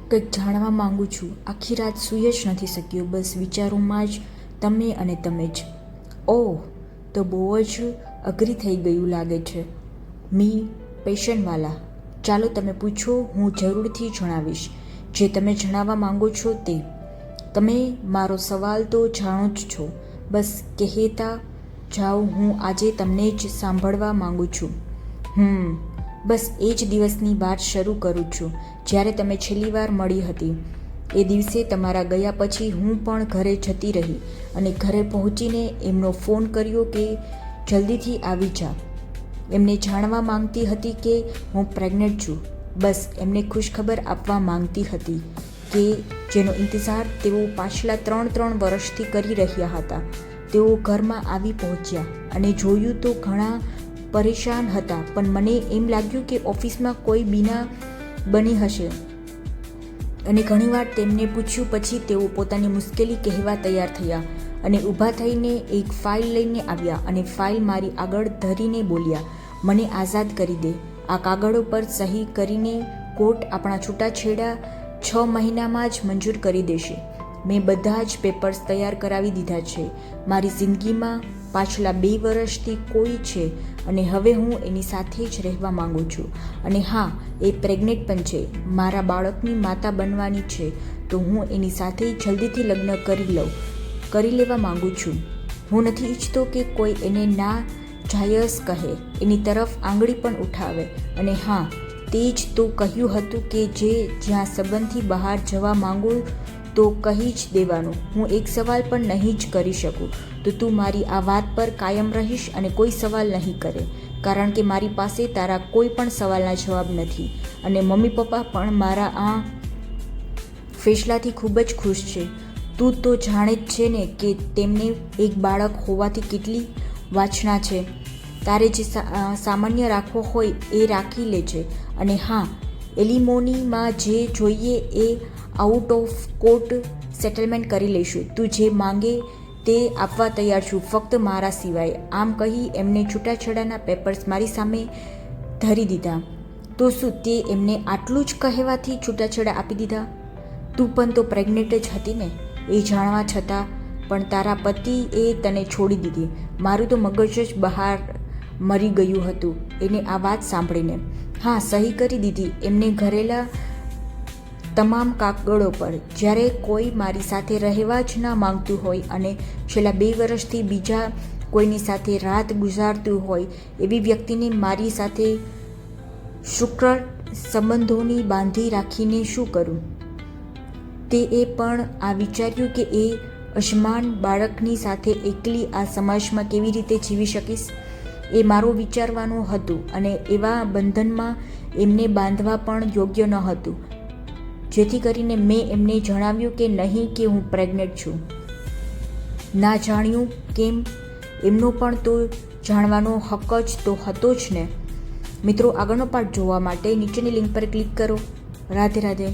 કંઈક જાણવા માંગુ છું. આખી રાત સૂઈ જ નથી શક્યો. બસ વિચારોમાં જ તમે અને તમે જ. ઓહ, તો બહુ જ અઘરી થઈ ગયું લાગે છે. મી પેશનવાલા, ચાલો તમે પૂછો, હું જરૂરથી જણાવીશ જે તમે જણાવવા માંગો છો તે. તમે મારો સવાલ તો જાણો જ છો. બસ કહેતા જાઓ, હું આજે તમને જ સાંભળવા માંગુ છું. બસ એ જ દિવસની વાત શરૂ કરું છું જ્યારે તમે છેલ્લી વાર મળી હતી. એ દિવસે તમારા ગયા પછી હું પણ ઘરે જતી રહી અને ઘરે પહોંચીને એમનો ફોન કર્યો કે જલ્દીથી આવી જા. એમને જાણવા માંગતી હતી કે હું પ્રેગ્નન્ટ છું. બસ એમને ખુશખબર આપવા માંગતી હતી કે જેનો ઇંતજાર તેઓ પાછલા 3 વર્ષથી કરી રહ્યા હતા. તેઓ ઘરમાં આવી પહોંચ્યા અને જોયું તો ઘણા પરેશાન હતા, પણ મને એમ લાગ્યું કે ઓફિસમાં કોઈ બીના બની હશે અને ઘણીવાર તેમને પૂછ્યું પછી તેઓ પોતાની મુશ્કેલી કહેવા તૈયાર થયા અને ઊભા થઈને એક ફાઇલ લઈને આવ્યા અને ફાઇલ મારી આગળ ધરીને બોલ્યા, મને આઝાદ કરી દે. આ કાગળો પર સહી કરીને કોર્ટ આપણા છૂટાછેડા 6 મહિનામાં જ મંજૂર કરી દેશે. મેં બધા જ પેપર્સ તૈયાર કરાવી દીધા છે. મારી જિંદગીમાં પાછલા 2 વર્ષથી કોઈ છે અને હવે હું એની સાથે જ રહેવા માંગુ છું. અને હા, એ પ્રેગ્નેન્ટ પણ છે. મારા બાળકની માતા બનવાની છે, તો હું એની સાથે જલ્દીથી લગ્ન કરી લેવા માંગુ છું. હું નથી ઈચ્છતો કે કોઈ એને ના જાયઝ કહે, એની તરફ આંગળી પણ ઉઠાવે. અને હા, તે જ તો કહ્યું હતું કે જ્યાં સંબંધથી બહાર જવા માંગો તો કહી જ દેવાનું. હું એક સવાલ પણ નહીં જ કરી શકું. તો તું મારી આ વાત પર કાયમ રહીશ અને કોઈ સવાલ નહીં કરે, કારણ કે મારી પાસે તારા કોઈ પણ સવાલના જવાબ નથી. અને મમ્મી પપ્પા પણ મારા આ ફેસલાથી ખૂબ જ ખુશ છે. તું તો જાણે જ છે ને કે તેમને એક બાળક હોવાથી કેટલી વાંછના છે. તારે જે સામાન્ય રાખવો હોય એ રાખી લેજે. અને હા, એલિમોનીમાં જે જોઈએ એ આઉટ ઓફ કોર્ટ સેટલમેન્ટ કરી લઈશું. તું જે માંગે તે આપવા તૈયાર છું, ફક્ત મારા સિવાય. આમ કહી એમને છૂટાછેડાના પેપર્સ મારી સામે ધરી દીધા. તો શું તે એમને આટલું જ કહેવાથી છૂટાછેડા આપી દીધા? તું પણ તો પ્રેગ્નેન્ટ જ હતી ને? એ જાણવા છતાં પણ તારા પતિએ તને છોડી દીધી. મારું તો મગજ જ બહાર મરી ગયું હતું એને આ વાત સાંભળીને. હા, સહી કરી દીધી એમને ઘરેલા તમામ કાગળો પર. જ્યારે કોઈ મારી સાથે રહેવા જ ના માંગતું હોય અને છેલ્લા 2 વર્ષથી બીજા કોઈની સાથે રાત ગુજારતું હોય એવી વ્યક્તિને મારી સાથે સુખદ સંબંધોની બાંધી રાખીને શું કરું? તે એ પણ આ વિચાર્યું કે એ અજમાન બાળકની સાથે એકલી આ સમાજમાં કેવી રીતે જીવી શકીશ? એ મારું વિચારવાનું હતું અને એવા બંધનમાં એમને બાંધવા પણ યોગ્ય ન હતું. જેથી કરીને મેં એમને જણાવ્યું કે નહીં કે હું પ્રેગ્નેન્ટ છું. ના જાણ્યું કેમ? એમનો પણ તો જાણવાનો હક જ તો હતો જ ને. મિત્રો, આગળનો પાર્ટ જોવા માટે નીચેની લિંક પર ક્લિક કરો. રાધે રાધે.